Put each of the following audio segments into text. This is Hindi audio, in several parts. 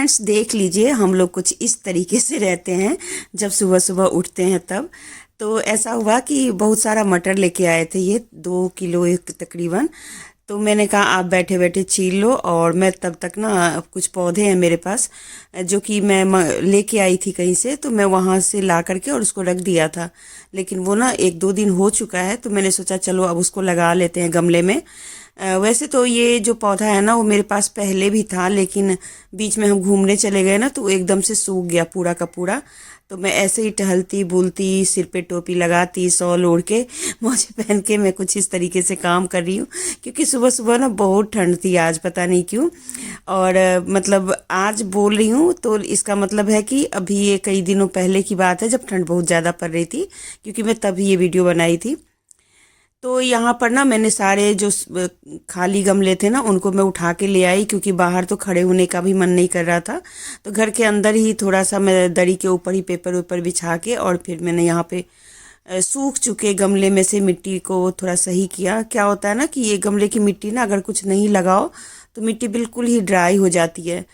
फ्रेंड्स देख लीजिए, हम लोग कुछ इस तरीके से रहते हैं जब सुबह सुबह उठते हैं तब। तो ऐसा हुआ कि बहुत सारा मटर लेके आए थे, ये 2 किलो एक तकरीबन। तो मैंने कहा आप बैठे बैठे छील लो, और मैं तब तक ना कुछ पौधे हैं मेरे पास जो कि मैं लेके आई थी कहीं से, तो मैं वहाँ से ला करके और उसको रख दिया था। लेकिन वो ना 1-2 दिन हो चुका है, तो मैंने सोचा चलो अब उसको लगा लेते हैं गमले में। वैसे तो ये जो पौधा है ना वो मेरे पास पहले भी था, लेकिन बीच में हम घूमने चले गए ना तो वो एकदम से सूख गया पूरा का पूरा। तो मैं ऐसे ही टहलती बुलती, सिर पे टोपी लगाती, शॉल ओढ़ के, मोजे पहन के मैं कुछ इस तरीके से काम कर रही हूँ। क्योंकि सुबह सुबह ना बहुत ठंड थी आज, पता नहीं क्यों। और मतलब आज बोल रही हूँ तो इसका मतलब है कि अभी ये कई दिनों पहले की बात है जब ठंड बहुत ज़्यादा पड़ रही थी, क्योंकि मैं तभी ये वीडियो बनाई थी। तो यहाँ पर ना मैंने सारे जो खाली गमले थे ना उनको मैं उठा के ले आई, क्योंकि बाहर तो खड़े होने का भी मन नहीं कर रहा था। तो घर के अंदर ही थोड़ा सा मैं दरी के ऊपर ही पेपर वेपर बिछा के, और फिर मैंने यहाँ पे सूख चुके गमले में से मिट्टी को थोड़ा सही किया। क्या होता है ना कि ये गमले की मिट्टी ना अगर कुछ नहीं लगाओ तो मिट्टी बिल्कुल ही ड्राई हो जाती है।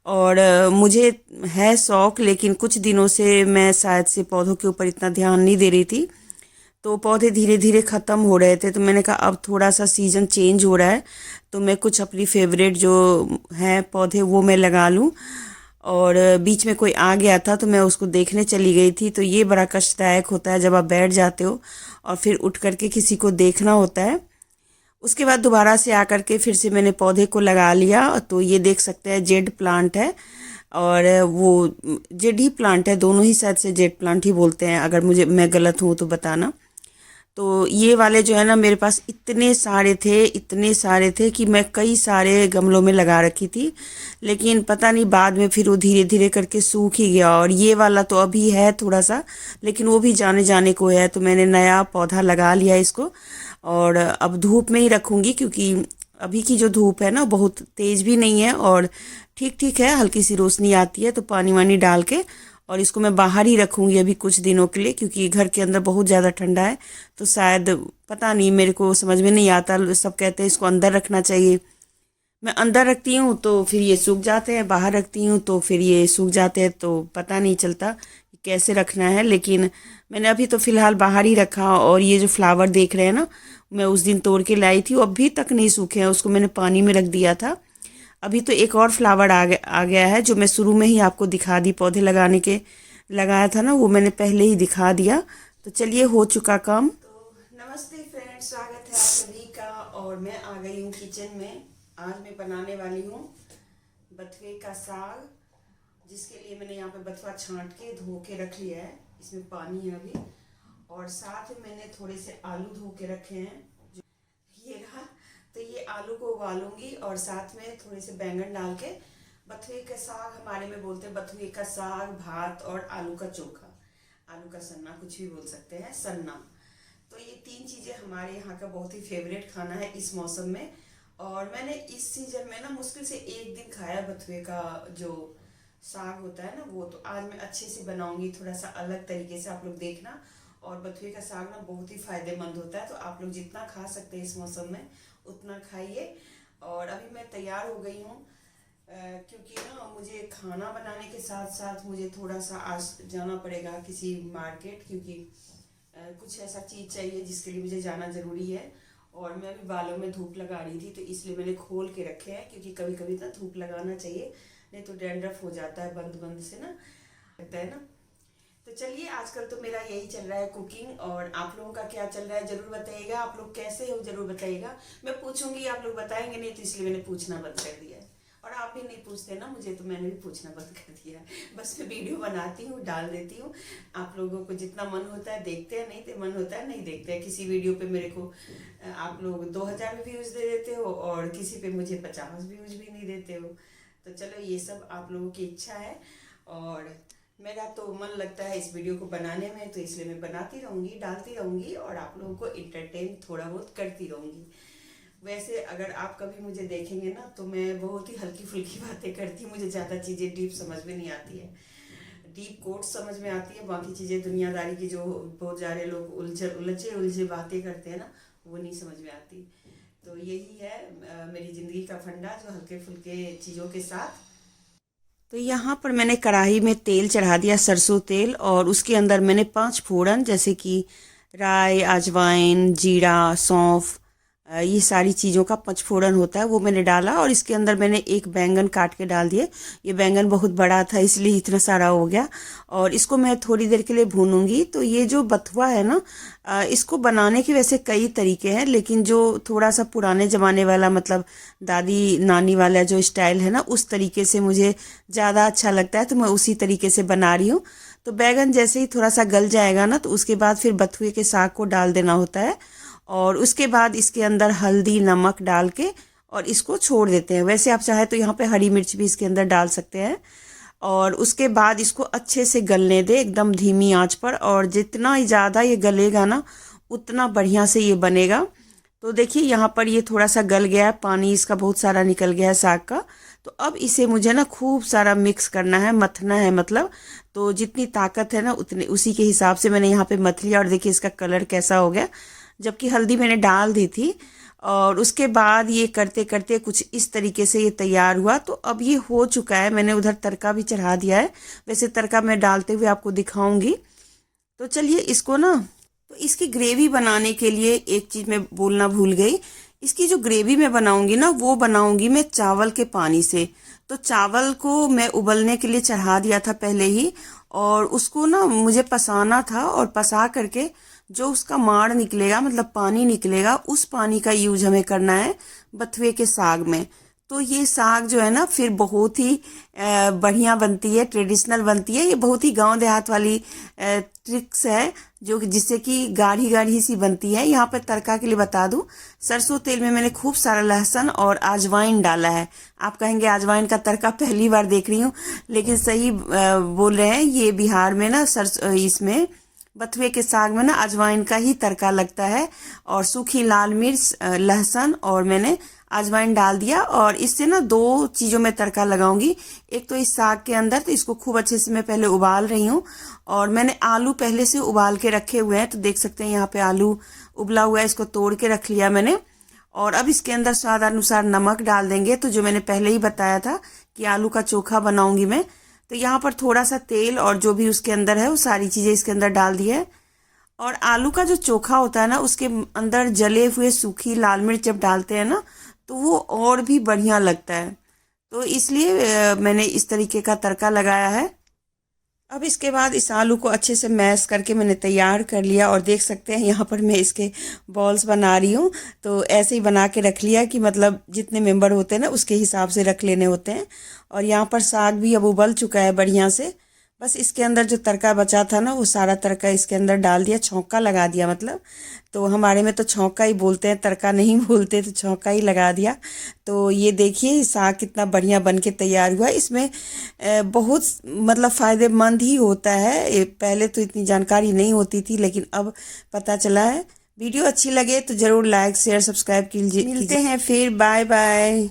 और मुझे है शौक, लेकिन कुछ दिनों से मैं शायद से पौधों के ऊपर इतना ध्यान नहीं दे रही थी, तो पौधे धीरे धीरे ख़त्म हो रहे थे। तो मैंने कहा अब थोड़ा सा सीज़न चेंज हो रहा है, तो मैं कुछ अपनी फेवरेट जो हैं पौधे वो मैं लगा लूँ। और बीच में कोई आ गया था तो मैं उसको देखने चली गई थी। तो ये बड़ा कष्टदायक होता है जब आप बैठ जाते हो और फिर उठ करके किसी को देखना होता है। उसके बाद दोबारा से आकर के फिर से मैंने पौधे को लगा लिया। तो ये देख सकते हैं जेड प्लांट है, और वो जेड ही प्लांट है, दोनों ही शायद से जेड प्लांट ही बोलते हैं, अगर मुझे मैं गलत हूँ तो बताना। तो ये वाले जो है ना मेरे पास इतने सारे थे कि मैं कई सारे गमलों में लगा रखी थी। लेकिन पता नहीं बाद में फिर वो धीरे धीरे करके सूख ही गया। और ये वाला तो अभी है थोड़ा सा, लेकिन वो भी जाने जाने को है, तो मैंने नया पौधा लगा लिया इसको। और अब धूप में ही रखूँगी, क्योंकि अभी की जो धूप है ना बहुत तेज़ भी नहीं है, और ठीक ठीक है, हल्की सी रोशनी आती है। तो पानी वानी डाल के और इसको मैं बाहर ही रखूँगी अभी कुछ दिनों के लिए, क्योंकि घर के अंदर बहुत ज़्यादा ठंडा है। तो शायद पता नहीं, मेरे को समझ में नहीं आता, सब कहते हैं इसको अंदर रखना चाहिए। मैं अंदर रखती हूँ तो फिर ये सूख जाते हैं, बाहर रखती हूँ तो फिर ये सूख जाते हैं, तो पता नहीं चलता कि कैसे रखना है। लेकिन मैंने अभी तो फ़िलहाल बाहर ही रखा। और ये जो फ्लावर देख रहे हैं ना, मैं उस दिन तोड़ के लाई थी, वो अभी तक नहीं सूखे हैं, उसको मैंने पानी में रख दिया था। अभी तो एक और फ्लावर आ गया है, जो मैं शुरू में ही आपको दिखा दी, पौधे लगाने के लगाया था ना वो मैंने पहले ही दिखा दिया। तो चलिए हो चुका काम। तो नमस्ते फ्रेंड्स, स्वागत है आप सभी का। और मैं आ गई हूँ किचन में। आज मैं बनाने वाली हूँ बथुए का साग, जिसके लिए मैंने यहाँ पे बथुआ छांट के धो के रख लिया है, इसमें पानी है अभी। और साथ में मैंने थोड़े से आलू धो के रखे हैं, ये रहा। तो ये आलू को उबालूंगी और साथ में थोड़े से बैंगन डाल के, बथुए का साग हमारे में बोलते हैं, बथुए का साग, भात और आलू का चोखा, आलू का सन्ना, कुछ भी बोल सकते हैं, सन्ना। तो ये 3 चीज़ें हमारे यहाँ का बहुत ही फेवरेट खाना है इस मौसम में। और मैंने इस सीजन में ना मुश्किल से एक दिन खाया बथुए का जो साग होता है ना वो। तो आज मैं अच्छे से बनाऊंगी, थोड़ा सा अलग तरीके से, आप लोग देखना। और बथुए का साग ना बहुत ही फायदेमंद होता है, तो आप लोग जितना खा सकते हैं इस मौसम में उतना खाइए। और अभी मैं तैयार हो गई हूँ, क्योंकि ना मुझे खाना बनाने के साथ साथ मुझे थोड़ा सा आज जाना पड़ेगा किसी मार्केट, क्योंकि कुछ ऐसा चीज़ चाहिए जिसके लिए मुझे जाना ज़रूरी है। और मैं अभी बालों में धूप लगा रही थी, तो इसलिए मैंने खोल के रखे हैं, क्योंकि कभी कभी ना धूप लगाना चाहिए, नहीं तो डैंड्रफ हो जाता है बंद बंद से ना, लगता है ना। तो चलिए, आजकल तो मेरा यही चल रहा है, कुकिंग। और आप लोगों का क्या चल रहा है जरूर बताइएगा, आप लोग कैसे हो जरूर बताइएगा। मैं पूछूंगी, आप लोग बताएंगे नहीं, तो इसलिए मैंने पूछना बंद कर दिया है। और आप भी नहीं पूछते ना मुझे, तो मैंने भी पूछना बंद कर दिया है। बस मैं वीडियो बनाती हूँ, डाल देती हूँ, आप लोगों को जितना मन होता है देखते हैं, नहीं तो मन होता है नहीं देखते हैं। किसी वीडियो पे मेरे को आप लोग 2000 व्यूज़ दे देते हो, और किसी पे मुझे 50 व्यूज़ भी नहीं देते हो। तो चलो, ये सब आप लोगों की इच्छा है। और मेरा तो मन लगता है इस वीडियो को बनाने में, तो इसलिए मैं बनाती रहूँगी, डालती रहूँगी, और आप लोगों को इंटरटेन थोड़ा बहुत करती रहूँगी। वैसे अगर आप कभी मुझे देखेंगे ना, तो मैं बहुत ही हल्की फुल्की बातें करती हूँ, मुझे ज़्यादा चीज़ें डीप समझ में नहीं आती है। डीप कोट समझ में आती है, बाकी चीज़ें दुनियादारी की जो बहुत सारे लोग उलझे उलझे बातें करते हैं ना, वो नहीं समझ में आती। तो यही है मेरी ज़िंदगी का फंडा, जो हल्के फुल्के चीज़ों के साथ तो यहाँ पर मैंने कढ़ाई में तेल चढ़ा दिया, सरसों तेल, और उसके अंदर मैंने 5 फोड़न जैसे कि राई, अजवाइन, जीरा, सौंफ, ये सारी चीज़ों का पचफोड़न होता है वो मैंने डाला। और इसके अंदर मैंने एक बैंगन काट के डाल दिए। ये बैंगन बहुत बड़ा था इसलिए इतना सारा हो गया। और इसको मैं थोड़ी देर के लिए भूनूंगी। तो ये जो बथुआ है ना, इसको बनाने के वैसे कई तरीके हैं, लेकिन जो थोड़ा सा पुराने ज़माने वाला मतलब दादी नानी वाला जो स्टाइल है ना, उस तरीके से मुझे ज़्यादा अच्छा लगता है, तो मैं उसी तरीके से बना रही हूँ। तो बैंगन जैसे ही थोड़ा सा गल जाएगा ना, तो उसके बाद फिर बथुए के साग को डाल देना होता है। और उसके बाद इसके अंदर हल्दी नमक डाल के और इसको छोड़ देते हैं। वैसे आप चाहे तो यहाँ पे हरी मिर्च भी इसके अंदर डाल सकते हैं। और उसके बाद इसको अच्छे से गलने दे एकदम धीमी आंच पर। और जितना ही ज़्यादा ये गलेगा ना, उतना बढ़िया से ये बनेगा। तो देखिए यहाँ पर ये थोड़ा सा गल गया है, पानी इसका बहुत सारा निकल गया है साग का। तो अब इसे मुझे ना खूब सारा मिक्स करना है, मथना है मतलब। तो जितनी ताकत है ना उतनी उसी के हिसाब से मैंने यहाँ पे मथ लिया। और देखिए इसका कलर कैसा हो गया, जबकि हल्दी मैंने डाल दी थी। और उसके बाद ये करते करते कुछ इस तरीके से ये तैयार हुआ। तो अब ये हो चुका है। मैंने उधर तड़का भी चढ़ा दिया है, वैसे तड़का मैं डालते हुए आपको दिखाऊंगी। तो चलिए इसको ना, तो इसकी ग्रेवी बनाने के लिए एक चीज़ मैं बोलना भूल गई। इसकी जो ग्रेवी मैं बनाऊंगी ना, वो बनाऊंगी मैं चावल के पानी से। तो चावल को मैं उबलने के लिए चढ़ा दिया था पहले ही, और उसको ना मुझे पसाना था। और पसा करके जो उसका माड़ निकलेगा मतलब पानी निकलेगा, उस पानी का यूज हमें करना है बथुए के साग में। तो ये साग जो है ना फिर बहुत ही बढ़िया बनती है, ट्रेडिशनल बनती है। ये बहुत ही गांव देहात वाली ट्रिक्स है जो जिससे कि गाढ़ी गाढ़ी सी बनती है। यहाँ पर तड़का के लिए बता दूं, सरसों तेल में मैंने खूब सारा लहसुन और अजवाइन डाला है। आप कहेंगे अजवाइन का तड़का पहली बार देख रही हूँ, लेकिन सही बोल रहे हैं। ये बिहार में ना इसमें बथुए के साग में ना अजवाइन का ही तड़का लगता है। और सूखी लाल मिर्च, लहसुन और मैंने अजवाइन डाल दिया। और इससे ना 2 चीज़ों में तड़का लगाऊंगी। एक तो इस साग के अंदर, तो इसको खूब अच्छे से मैं पहले उबाल रही हूँ। और मैंने आलू पहले से उबाल के रखे हुए हैं, तो देख सकते हैं यहाँ पे आलू उबला हुआ है, इसको तोड़ के रख लिया मैंने। और अब इसके अंदर स्वाद अनुसार नमक डाल देंगे। तो जो मैंने पहले ही बताया था कि आलू का चोखा बनाऊंगी मैं, तो यहाँ पर थोड़ा सा तेल और जो भी उसके अंदर है वो सारी चीज़ें इसके अंदर डाल दी है। और आलू का जो चोखा होता है ना, उसके अंदर जले हुए सूखी लाल मिर्च जब डालते हैं ना, तो वो और भी बढ़िया लगता है। तो इसलिए मैंने इस तरीके का तड़का लगाया है। अब इसके बाद इस आलू को अच्छे से मैश करके मैंने तैयार कर लिया। और देख सकते हैं यहाँ पर मैं इसके बॉल्स बना रही हूँ। तो ऐसे ही बना के रख लिया कि मतलब जितने मेंबर होते हैं ना उसके हिसाब से रख लेने होते हैं। और यहाँ पर साग भी अब उबल चुका है बढ़िया से। बस इसके अंदर जो तड़का बचा था ना, वो सारा तड़का इसके अंदर डाल दिया, छौंका लगा दिया मतलब। तो हमारे में तो छौंका ही बोलते हैं, तड़का नहीं बोलते, तो छौंका ही लगा दिया। तो ये देखिए साग कितना बढ़िया बन के तैयार हुआ। इसमें बहुत मतलब फ़ायदेमंद ही होता है। पहले तो इतनी जानकारी नहीं होती थी, लेकिन अब पता चला है। वीडियो अच्छी लगे तो ज़रूर लाइक शेयर सब्सक्राइब कीजिए। मिलते हैं फिर, बाय बाय।